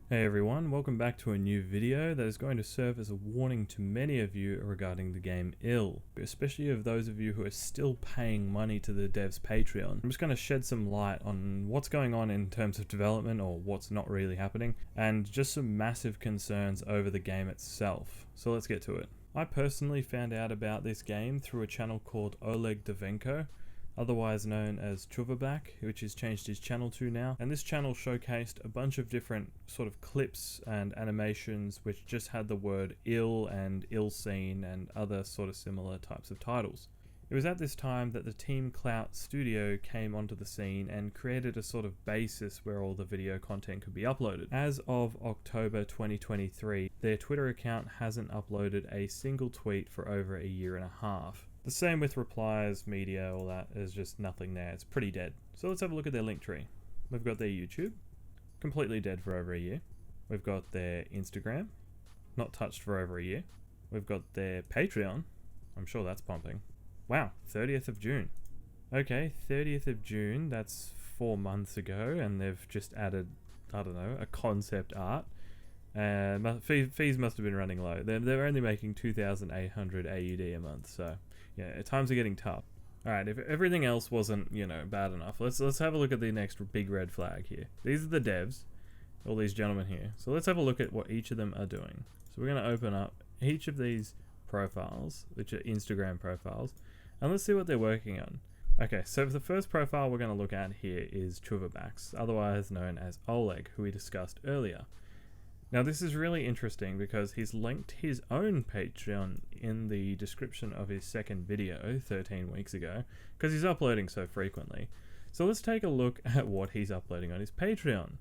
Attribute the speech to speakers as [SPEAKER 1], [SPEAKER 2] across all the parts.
[SPEAKER 1] Hey everyone, welcome back to a new video that is going to serve as a warning to many of you regarding the game Ill, especially of those of you who are still paying money to the dev's Patreon. I'm just going to shed some light on what's going on in terms of development or what's not really happening, and just some massive concerns over the game itself. So let's get to it. I personally found out about this game through a channel called Oleg Davenko, otherwise known as Chuvabak, which he's changed his channel to now. And this channel showcased a bunch of different sort of clips and animations which just had the word ill and ill scene and other sort of similar types of titles. It was at this time that the Team Clout studio came onto the scene and created a sort of basis where all the video content could be uploaded. As of October 2023, their Twitter account hasn't uploaded a single tweet for over a year and a half. The same with replies, media, all that. There's just nothing there. It's pretty dead. So let's have a look at their link tree. We've got their YouTube, completely dead for over a year. We've got their Instagram, not touched for over a year. We've got their Patreon. I'm sure that's pumping. Wow, 30th of June. Okay, 30th of June, that's 4 months ago, and they've just added, I don't know, a concept art. Fees must have been running low. They're only making 2,800 AUD a month, so yeah, times are getting tough. Alright, if everything else wasn't, bad enough, let's have a look at the next big red flag here. These are the devs, all these gentlemen here. So let's have a look at what each of them are doing. So we're going to open up each of these profiles, which are Instagram profiles, and let's see what they're working on. Okay, so the first profile we're going to look at here is Chuvabak's, otherwise known as Oleg, who we discussed earlier. Now this is really interesting because he's linked his own Patreon in the description of his second video 13 weeks ago because he's uploading so frequently. So let's take a look at what he's uploading on his Patreon.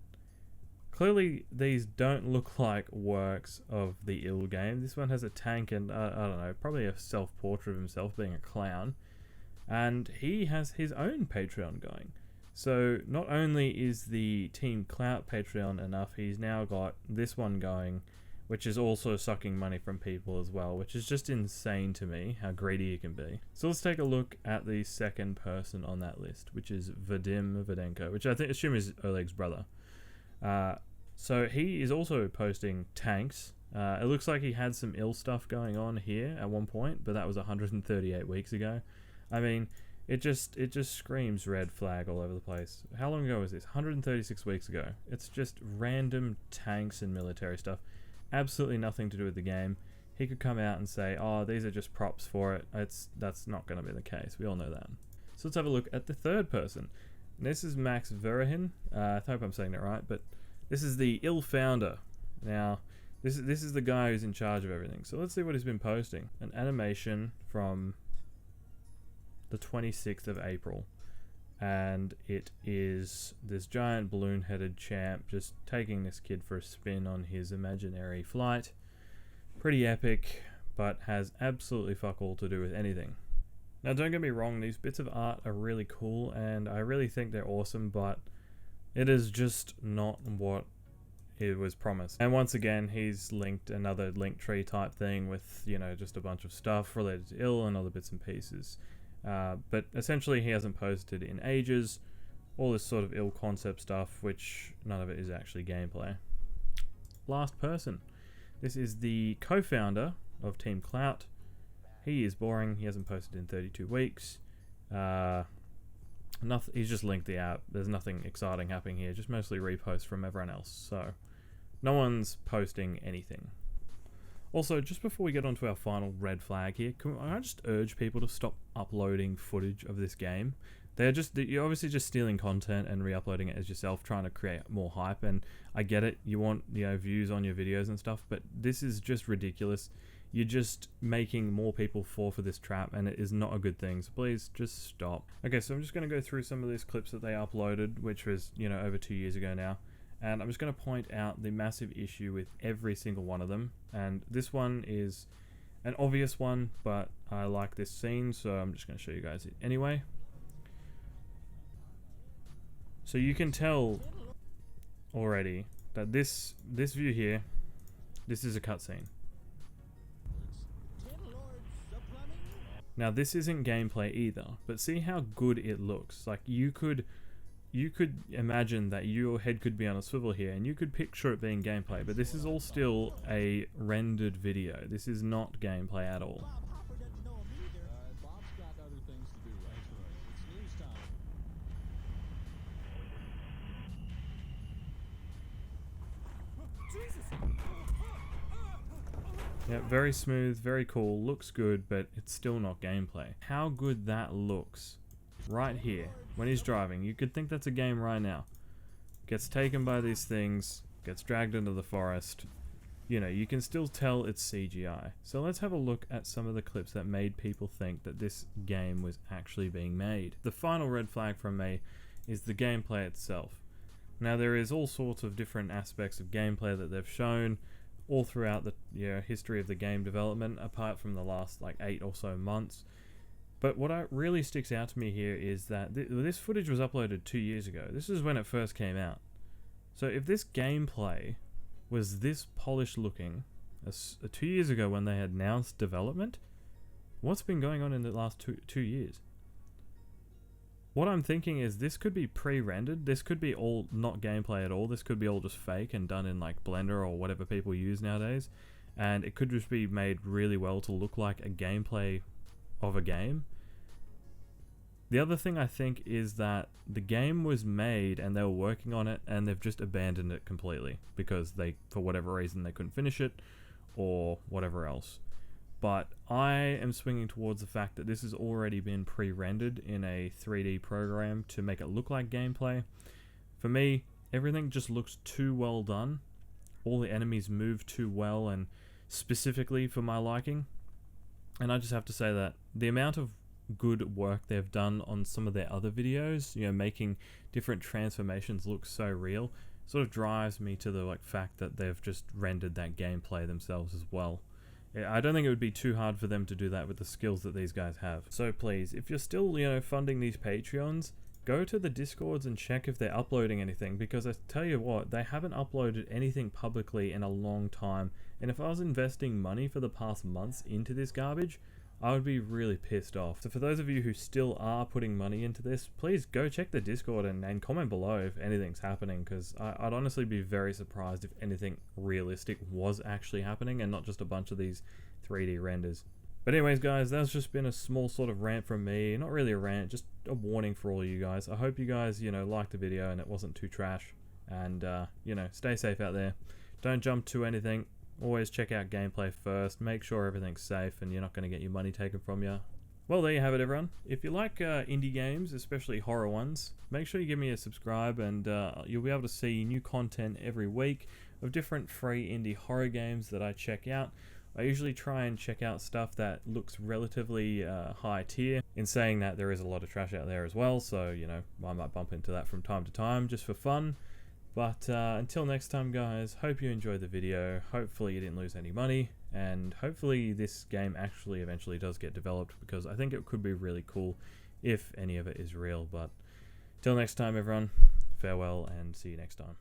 [SPEAKER 1] Clearly these don't look like works of the Ill game. This one has a tank and I don't know, probably a self-portrait of himself being a clown, and he has his own Patreon going. So not only is the Team Clout Patreon enough, he's now got this one going, which is also sucking money from people as well, which is just insane to me how greedy he can be. So let's take a look at the second person on that list, which is Vadim Vadenko, which I assume is Oleg's brother. So he is also posting tanks. It looks like he had some ill stuff going on here at one point, but that was 138 weeks ago. I mean, it just screams red flag all over the place. How long ago was this? 136 weeks ago. It's just random tanks and military stuff. Absolutely nothing to do with the game. He could come out and say, oh, these are just props for it. That's not going to be the case. We all know that. So let's have a look at the third person. And this is Max Verahin. I hope I'm saying that right, but this is the Ill founder. Now, this is the guy who's in charge of everything. So let's see what he's been posting. An animation from the 26th of April, and it is this giant balloon-headed champ just taking this kid for a spin on his imaginary flight. Pretty epic, but has absolutely fuck all to do with anything. Now don't get me wrong, these bits of art are really cool and I really think they're awesome, but it is just not what it was promised. And once again, he's linked another link tree type thing with, just a bunch of stuff related to Ill and other bits and pieces. But essentially he hasn't posted in ages, all this sort of Ill concept stuff, which none of it is actually gameplay. Last person. This is the co-founder of Team Clout. He is boring, he hasn't posted in 32 weeks. He's just linked the app, there's nothing exciting happening here, just mostly reposts from everyone else, so no one's posting anything. Also, just before we get on to our final red flag here, I just urge people to stop uploading footage of this game. You're obviously just stealing content and re-uploading it as yourself, trying to create more hype, and I get it, you want views on your videos and stuff, but this is just ridiculous. You're just making more people fall for this trap, and it is not a good thing, so please just stop. Okay, so I'm just going to go through some of these clips that they uploaded, which was, over 2 years ago now. And I'm just going to point out the massive issue with every single one of them. And this one is an obvious one, but I like this scene, so I'm just going to show you guys it anyway. So you can tell already that this view here, this is a cutscene. Now this isn't gameplay either, but see how good it looks. Like you could you could imagine that your head could be on a swivel here and you could picture it being gameplay, but this is all still a rendered video. This is not gameplay at all.
[SPEAKER 2] Bob's got other things to do. That's right. It's news time.
[SPEAKER 1] Yeah, very smooth, very cool, looks good, but it's still not gameplay. How good that looks right here when he's driving. You could think that's a game right now. Gets taken by these things, gets dragged into the forest. You know, you can still tell it's CGI. So let's have a look at some of the clips that made people think that this game was actually being made. The final red flag from me is the gameplay itself. Now there is all sorts of different aspects of gameplay that they've shown all throughout the history of the game development, apart from the last like 8 or so months. But what really sticks out to me here is that this footage was uploaded 2 years ago. This is when it first came out. So if this gameplay was this polished looking 2 years ago when they had announced development, what's been going on in the last two years? What I'm thinking is this could be pre-rendered. This could be all not gameplay at all. This could be all just fake and done in like Blender or whatever people use nowadays. And it could just be made really well to look like a gameplay of a game. The other thing I think is that the game was made and they were working on it and they've just abandoned it completely because they, for whatever reason, they couldn't finish it or whatever else. But I am swinging towards the fact that this has already been pre-rendered in a 3D program to make it look like gameplay. For me, everything just looks too well done. All the enemies move too well and specifically for my liking. And I just have to say that the amount of good work they've done on some of their other videos, you know, making different transformations look so real, sort of drives me to the fact that they've just rendered that gameplay themselves as well. I don't think it would be too hard for them to do that with the skills that these guys have. So please, if you're still, funding these Patreons, go to the Discords and check if they're uploading anything, because I tell you what, they haven't uploaded anything publicly in a long time, and if I was investing money for the past months into this garbage, I would be really pissed off. So for those of you who still are putting money into this, please go check the Discord and comment below if anything's happening, because I'd honestly be very surprised if anything realistic was actually happening and not just a bunch of these 3D renders. But anyways guys, that's just been a small sort of rant from me. Not really a rant, just a warning for all you guys. I hope you guys, liked the video and it wasn't too trash. And, stay safe out there. Don't jump to anything. Always check out gameplay first, make sure everything's safe and you're not going to get your money taken from you. Well, there you have it everyone. If you like indie games, especially horror ones, make sure you give me a subscribe and you'll be able to see new content every week of different free indie horror games that I check out. I usually try and check out stuff that looks relatively high tier. In saying that, there is a lot of trash out there as well, so I might bump into that from time to time just for fun. But until next time guys, hope you enjoyed the video, hopefully you didn't lose any money, and hopefully this game actually eventually does get developed, because I think it could be really cool if any of it is real. But till next time everyone, farewell and see you next time.